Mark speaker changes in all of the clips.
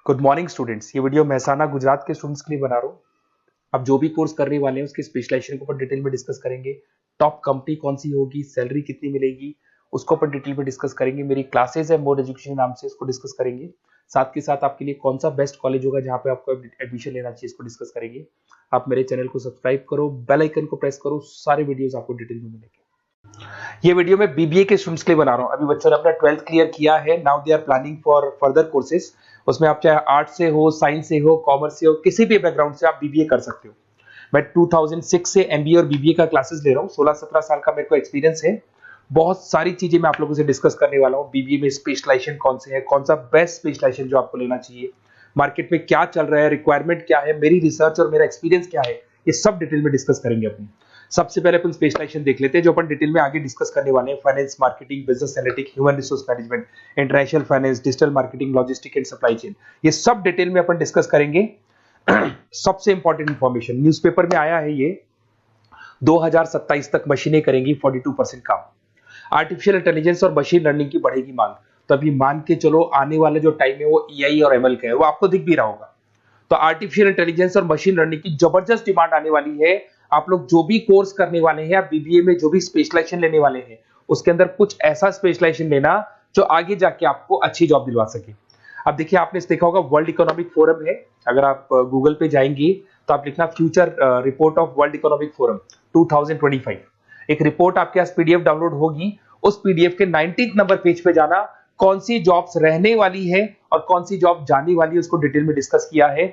Speaker 1: Good morning students. ये video Mehsana Gujarat के students के लिए बना रहा हूँ। अब जो भी कोर्स करने वाले हैं उसके स्पेशलाइजेशन के ऊपर डिटेल में डिस्कस करेंगे। टॉप कंपनी कौन सी होगी, सैलरी कितनी मिलेगी, उसको अपन डिटेल में डिस्कस करेंगे। मेरी क्लासेस है मोड एजुकेशन नाम से, इसको डिस्कस करेंगे। साथ के साथ आपके लिए कौन सा बेस्ट कॉलेज होगा जहाँ पे आपको एडमिशन लेना चाहिए, इसको डिस्कस करेंगे। आप मेरे चैनल को सब्सक्राइब करो, बेल आइकन को प्रेस करो, सारे वीडियोस आपको डिटेल में मिलेंगे। ये वीडियो मैं बीबीए के स्टूडेंट्स के लिए बना रहा हूँ। अभी बच्चों ने अपना 12th क्लियर किया है, now they are planning for further courses. उसमें आप चाहे आर्ट्स से हो, साइंस से हो, कॉमर्स से हो, किसी भी बैकग्राउंड से आप बीबीए कर सकते हो। मैं 2006 से एमबीए और बीबीए का क्लासेस ले रहा हूँ। 16-17 साल का मेरे को एक्सपीरियंस है। बहुत सारी चीजें मैं आप लोगों से डिस्कस करने वाला हूँ। बीबीए में स्पेशलाइजेशन कौन से है, कौन सा बेस्ट स्पेशलाइजेशन जो आपको लेना चाहिए, मार्केट में क्या चल रहा है, रिक्वायरमेंट क्या है, मेरी रिसर्च और मेरा एक्सपीरियंस क्या है, ये सब डिटेल में डिस्कस करेंगे अपनी। सबसे पहले अपन स्पेशलाइजेशन देख लेते हैं जो अपन डिटेल में आगे डिस्कस करने वाले हैं। Finance, marketing, business analytics, human resource management, international finance, digital marketing, logistic and supply chain, ये सब डिटेल में अपन डिस्कस करेंगे। सबसे इंपॉर्टेंट इंफॉर्मेशन, न्यूज़पेपर में आया है ये 2027 तक मशीनें करेंगी 42% काम। आर्टिफिशियल इंटेलिजेंस और मशीन लर्निंग की बढ़ेगी मांग। तो अभी मान के चलो आने वाला जो टाइम है वो एआई और एमएल का है, वो आपको दिख भी रहा होगा। तो आर्टिफिशियल इंटेलिजेंस और मशीन लर्निंग की जबरदस्त डिमांड आने वाली है। आप लोग जो भी कोर्स करने वाले हैं, आप बीबीए में जो भी स्पेशलाइजेशन लेने वाले हैं, उसके अंदर कुछ ऐसा स्पेशलाइजेशन लेना जो आगे जाके आपको अच्छी जॉब दिलवा सके। अब देखिए, आपने देखा होगा वर्ल्ड इकोनॉमिक फोरम है। अगर आप गूगल पे जाएंगे तो आप लिखना future report of world economic forum 2025। एक रिपोर्ट आपके पास पीडीएफ डाउनलोड होगी। उस पीडीएफ के 19th नंबर पेज पे जाना, कौन सी जॉब्स रहने वाली है और कौन सी जॉब जाने वाली है, उसको डिटेल में डिस्कस किया है।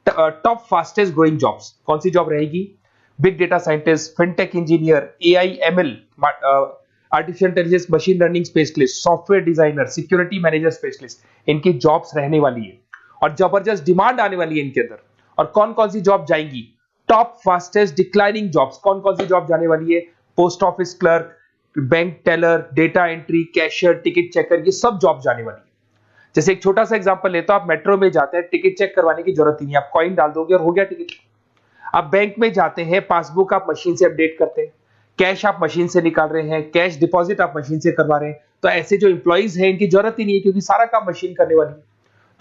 Speaker 1: टॉप फास्टेस्ट ग्रोइंग जॉब्स कौन सी जॉब रहेगी, big data scientist, fintech engineer, AI ML, artificial intelligence, machine learning specialist, software designer, security manager specialist, इनकी जॉब्स रहने वाली है और जबरदस्त डिमांड आने वाली है इनके अंदर। और कौन कौन सी जॉब जाएंगी, टॉप फास्टेस्ट डिक्लाइनिंग जॉब्स कौन कौन सी जॉब जाने वाली है, post office clerk, bank teller, data entry, cashier, ticket checker, ये सब जॉब जाने वाली है। जैसे एक छोटा सा एग्जांपल लेता हूं, आप मेट्रो में जाते हैं, टिकट चेक करवाने की जरूरत ही नहीं, आप कॉइन डाल दोगे और हो गया टिकट। आप बैंक में जाते हैं, पासबुक आप मशीन से अपडेट करते हैं, कैश आप मशीन से निकाल रहे हैं, कैश डिपॉजिट आप मशीन से करवा रहे हैं। तो ऐसे जो एम्प्लॉइज हैं इनकी जरूरत ही नहीं है, क्योंकि सारा काम मशीन करने वाली है।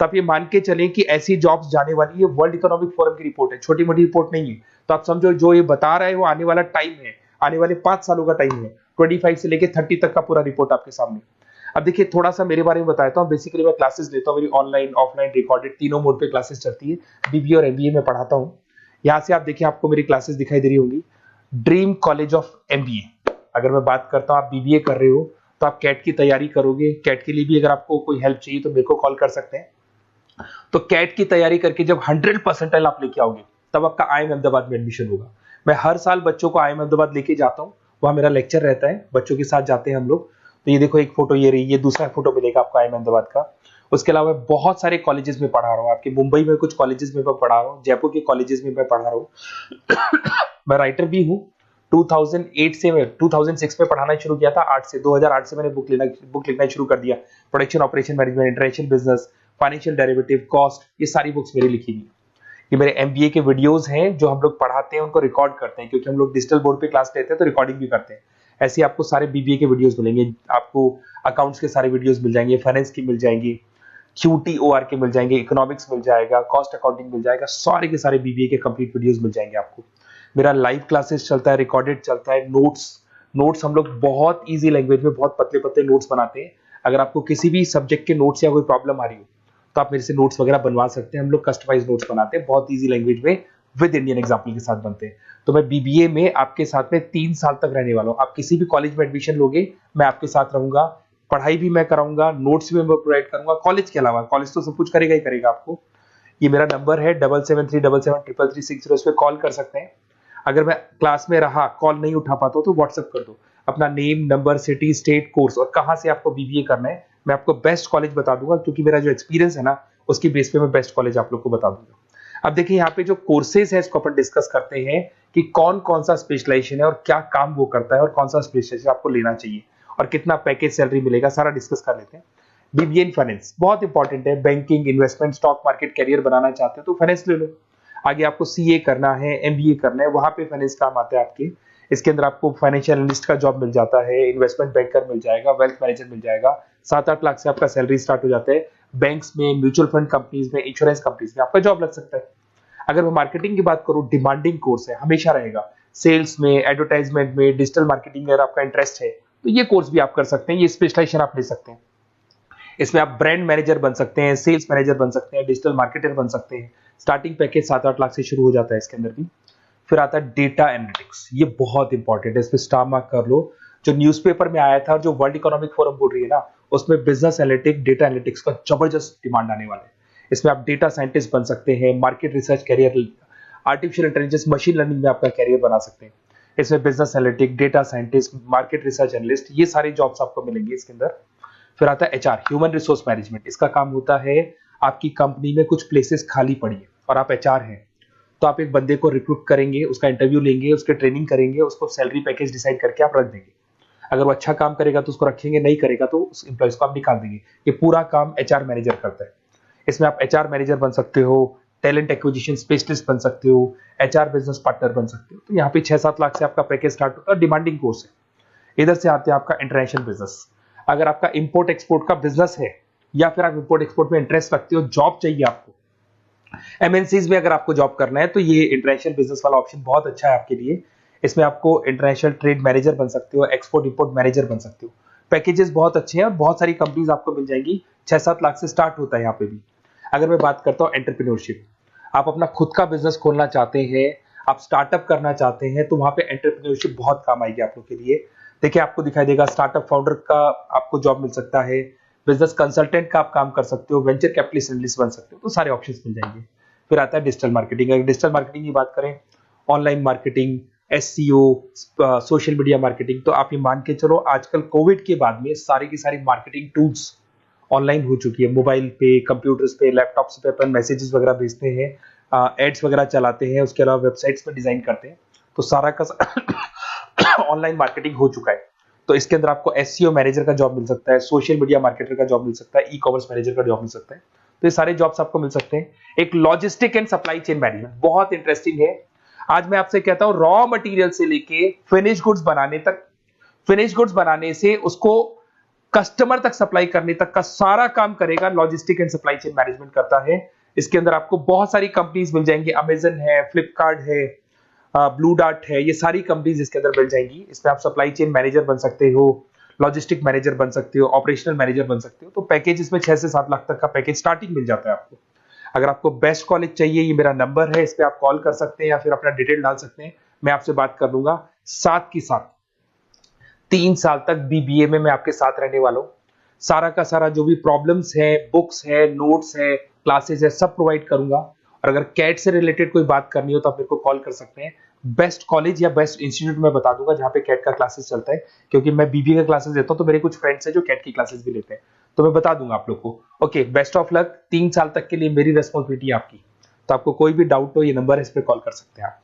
Speaker 1: तो आप ये मान के चलें कि ऐसी जॉब्स जाने वाली है। वर्ल्ड इकोनॉमिक फोरम की रिपोर्ट है, छोटी मोटी रिपोर्ट नहीं है। तो आप समझो जो ये बता रहा है वो आने वाला टाइम है, आने वाले 5 सालों का टाइम है। 25 से लेके 30 तक का पूरा रिपोर्ट आपके सामने। अब देखिए, थोड़ा सा मेरे बारे में बताता हूँ। बेसिकली मैं क्लासेस लेता हूँ, मेरी ऑनलाइन, ऑफलाइन, रिकॉर्डेड, तीनों मोड पे क्लासेस चलती है। बीबीए और एमबीए में पढ़ाता हूँ। यहाँ से आप देखिए, आपको मेरी क्लासेस दिखाई दे रही होंगी। Dream college of MBA. अगर मैं बात करता हूँ, आप बीबीए कर रहे हो तो आप कैट की तैयारी करोगे। कैट के लिए भी अगर आपको कोई हेल्प चाहिए तो मेरे को कॉल कर सकते हैं। तो कैट की तैयारी करके जब 100% आप लेके आओगे तब आपका आईएम अहमदाबाद में एडमिशन होगा। मैं हर साल बच्चों को आईएम अहमदाबाद लेके जाता हूँ, वहां मेरा लेक्चर रहता है, बच्चों के साथ जाते हैं हम लोग। तो ये देखो, एक फोटो ये रही, ये दूसरा फोटो मिलेगा आपको आईएम अहमदाबाद का। उसके अलावा बहुत सारे कॉलेजेस में पढ़ा रहा हूँ। आपके मुंबई में कुछ कॉलेजेस में मैं पढ़ा रहा हूँ, जयपुर के कॉलेजेस में मैं पढ़ा रहा हूँ। मैं राइटर भी हूँ। 2008 से मैं 2006 में पढ़ाना शुरू किया था। 2008 से मैंने बुक लिखना शुरू कर दिया। Production operation management, international business, financial derivative, cost, ये सारी बुक्स मेरी लिखी हुई। ये मेरे एमबीए के वीडियोस हैं जो हम लोग पढ़ाते हैं, उनको रिकॉर्ड करते हैं, क्योंकि हम लोग डिजिटल बोर्ड पे क्लास लेते हैं तो रिकॉर्डिंग भी करते हैं। ऐसे आपको सारे बीबीए के वीडियोस मिलेंगे। आपको अकाउंट्स के सारे वीडियोस मिल जाएंगे, फाइनेंस की मिल जाएंगी, क्यूटीओआर के मिल जाएंगे, इकोनॉमिक्स मिल जाएगा, कॉस्ट अकाउंटिंग मिल जाएगा, सारे के सारे बीबीए के कंप्लीट वीडियोस मिल जाएंगे आपको। मेरा लाइव क्लासेस चलता है, रिकॉर्डेड चलता है, नोट्स हम लोग बहुत ईजी लैंग्वेज में बहुत पतले पतले नोट्स बनाते हैं। अगर आपको किसी भी सब्जेक्ट के नोट्स या कोई प्रॉब्लम आ रही हो तो आप मेरे से नोट्स वगैरह बनवा सकते हैं। हम लोग कस्टमाइज नोट्स बनाते हैं, बहुत ईजी लैंग्वेज में, विद इंडियन एग्जाम्पल के साथ बनते हैं। तो मैं बीबीए में आपके साथ में 3 साल तक रहने वाला हूँ। आप किसी भी कॉलेज में एडमिशन लोगे, मैं आपके साथ रहूंगा, पढ़ाई भी मैं कराऊंगा, नोट्स भी मैं प्रोवाइड करूंगा। कॉलेज के अलावा, कॉलेज तो सब कुछ करेगा ही करेगा आपको। ये मेरा नंबर है 7737733360, इस पे कॉल कर सकते हैं। अगर मैं क्लास में रहा, कॉल नहीं उठा पाता तो व्हाट्सएप कर दो अपना name, number, city, state, course और कहां से आपको बीबीए करना है। मैं आपको बेस्ट कॉलेज बता दूंगा, क्योंकि मेरा जो एक्सपीरियंस है ना, उसकी बेस पे मैं बेस्ट कॉलेज आप लोग को बता दूंगा। अब देखिए, यहाँ पे जो कोर्सेज है इसको अपन डिस्कस करते हैं कि कौन कौन सा स्पेशलाइजेशन है और क्या काम वो करता है और कौन सा स्पेशलाइजेशन आपको लेना चाहिए और कितना पैकेज सैलरी मिलेगा, सारा डिस्कस कर लेते हैं। बीबीए इन फाइनेंस बहुत इंपॉर्टेंट है। Banking, investment, stock market career बनाना चाहते हो तो फाइनेंस ले लो। आगे आपको सीए करना है, एमबीए करना है, वहां पे फाइनेंस काम आता है आपके। इसके अंदर आपको फाइनेंशियल एनालिस्ट का जॉब मिल जाता है, इन्वेस्टमेंट बैंकर मिल जाएगा, वेल्थ मैनेजर मिल जाएगा, 7-8 लाख से आपका सैलरी स्टार्ट हो जाता है। बैंक्स में, म्यूचुअल फंड कंपनीज में, इंश्योरेंस कंपनीज में आपका जॉब लग सकता है। अगर मैं मार्केटिंग की बात करूं, डिमांडिंग कोर्स है, हमेशा रहेगा। सेल्स में, एडवर्टाइजमेंट में, डिजिटल मार्केटिंग में अगर आपका इंटरेस्ट है तो ये कोर्स भी आप कर सकते हैं, ये स्पेशलाइजेशन आप ले सकते हैं। इसमें आप ब्रांड मैनेजर बन सकते हैं, सेल्स मैनेजर बन सकते हैं, डिजिटल मार्केटर बन सकते हैं। स्टार्टिंग पैकेज 7-8 लाख से शुरू हो जाता है इसके अंदर भी। फिर आता है डेटा एनालिटिक्स, ये बहुत इंपॉर्टेंट है, इसमें स्टार मार्क कर लो। जो न्यूज़पेपर में आया था, जो वर्ल्ड इकोनॉमिक फोरम बोल रही है ना, उसमें बिजनेस एनालिटिक्स, डेटा एनालिटिक्स का जबरदस्त डिमांड आने वाला है। इसमें आप डेटा साइंटिस्ट बन सकते हैं, market research career, artificial intelligence, machine learning में आपका कैरियर बना सकते हैं। इसमें business analytic, data scientist, market research analyst, ये सारे जॉब्स आपको मिलेंगे इसके अंदर। फिर आता है एचआर, ह्यूमन रिसोर्स मैनेजमेंट। इसका काम होता है, आपकी कंपनी में कुछ प्लेसेस खाली पड़ी है और आप एचआर हैं, तो आप एक बंदे को रिक्रूट करेंगे, उसका इंटरव्यू लेंगे, उसके ट्रेनिंग करेंगे, उसको सैलरी पैकेज डिसाइड करके आप रख देंगे। अगर वो अच्छा काम करेगा तो उसको रखेंगे, नहीं करेगा तो उस एम्प्लॉइज को आप निकाल देंगे। ये पूरा काम एचआर मैनेजर करता है। इसमें आप एचआर मैनेजर बन सकते हो, टैलेंट एक्विजिशन स्पेशलिस्ट बन सकते हो, एचआर बिजनेस पार्टनर बन सकते हो। तो यहाँ पे 6-7 लाख से आपका पैकेज स्टार्ट होता है, डिमांडिंग कोर्स है। इधर से आते हैं आपका इंटरनेशनल बिजनेस। अगर आपका इंपोर्ट एक्सपोर्ट का बिजनेस है या फिर आप इंपोर्ट एक्सपोर्ट में इंटरेस्ट रखते हो, जॉब चाहिए आपको, एमएनसीज में अगर आपको जॉब करना है, तो ये इंटरनेशनल बिजनेस वाला ऑप्शन बहुत अच्छा है आपके लिए। इसमें आपको इंटरनेशनल ट्रेड मैनेजर बन सकते हो, एक्सपोर्ट इंपोर्ट मैनेजर बन सकते हो। पैकेजेस बहुत अच्छे हैं और बहुत सारी कंपनीज आपको मिल जाएंगी। 6-7 लाख से स्टार्ट होता है यहाँ पे भी। अगर मैं बात करता हूँ एंटरप्रेन्योरशिप, आप अपना खुद का बिजनेस खोलना चाहते हैं, आप स्टार्टअप करना चाहते हैं, तो वहां पे एंटरप्रेन्योरशिप बहुत काम आएगी आप लोग के लिए। देखिए, आपको दिखाई देगा, स्टार्टअप फाउंडर का आपको जॉब मिल सकता है, बिजनेस कंसल्टेंट का आप काम कर सकते हो, वेंचर कैपिटलिस्ट एनालिस्ट बन सकते हो, तो सारे ऑप्शंस मिल जाएंगे। फिर आता है डिजिटल मार्केटिंग। अगर डिजिटल मार्केटिंग की बात करें, online marketing, SEO, social media marketing, तो आप ये मान के चलो, आजकल कोविड के बाद में सारी की सारी मार्केटिंग टूल्स ऑनलाइन हो चुकी है। मोबाइल पे, कंप्यूटर्स पे, लैपटॉप्स पे अपन मैसेजेस वगैरह भेजते हैं, एड्स वगैरह चलाते हैं, उसके अलावा वेबसाइट्स पे डिजाइन करते हैं, तो सारा का ऑनलाइन मार्केटिंग हो चुका है। तो इसके अंदर आपको एसईओ मैनेजर का जॉब मिल सकता है, सोशल मीडिया मार्केटर का जॉब मिल सकता है, ई कॉमर्स मैनेजर का जॉब मिल सकता है। तो ये सारे जॉब्स आपको मिल सकते हैं। एक logistic and supply chain management बहुत इंटरेस्टिंग है। आज मैं आपसे कहता हूं, रॉ मटेरियल से लेके फिनिश गुड्स बनाने तक, फिनिश गुड्स बनाने से उसको कस्टमर तक सप्लाई करने तक का सारा काम करेगा logistic and supply chain management करता है। इसके अंदर आपको बहुत सारी कंपनीज मिल जाएंगी, अमेजन है, फ्लिपकार्ट है, ब्लू डार्ट है, ये सारी कंपनीज इसके अंदर मिल जाएंगी। इसमें आप सप्लाई चेन मैनेजर बन सकते हो, लॉजिस्टिक मैनेजर बन सकते हो, ऑपरेशनल मैनेजर बन सकते हो। तो पैकेज इसमें 6 से 7 लाख तक का पैकेज स्टार्टिंग मिल जाता है आपको। अगर आपको बेस्ट कॉलेज चाहिए, ये मेरा नंबर है, इस पे आप कॉल कर सकते हैं या फिर अपना डिटेल डाल सकते हैं, मैं आपसे बात कर लूंगा। साथ की साथ 3 साल तक बीबीए में मैं आपके साथ रहने वाला हूं। सारा का सारा जो भी प्रॉब्लम्स है, बुक्स है, नोट्स है, क्लासेस है, सब प्रोवाइड करूंगा। और अगर कैट से रिलेटेड कोई बात करनी हो तो आप मेरे को कॉल कर सकते हैं। बेस्ट कॉलेज या बेस्ट इंस्टीट्यूट में बता दूंगा जहां पे कैट का क्लासेस चलता है, क्योंकि मैं बीबीए का क्लासेस देता हूं, तो मेरे कुछ फ्रेंड्स हैं जो कैट की क्लासेस भी लेते हैं, तो मैं बता दूंगा आप लोग को। Okay, best of luck. 3 साल तक के लिए मेरी रेस्पॉन्सिबिलिटी आपकी। तो आपको कोई भी डाउट हो, ये नंबर है, इस पर कॉल कर सकते हैं आप।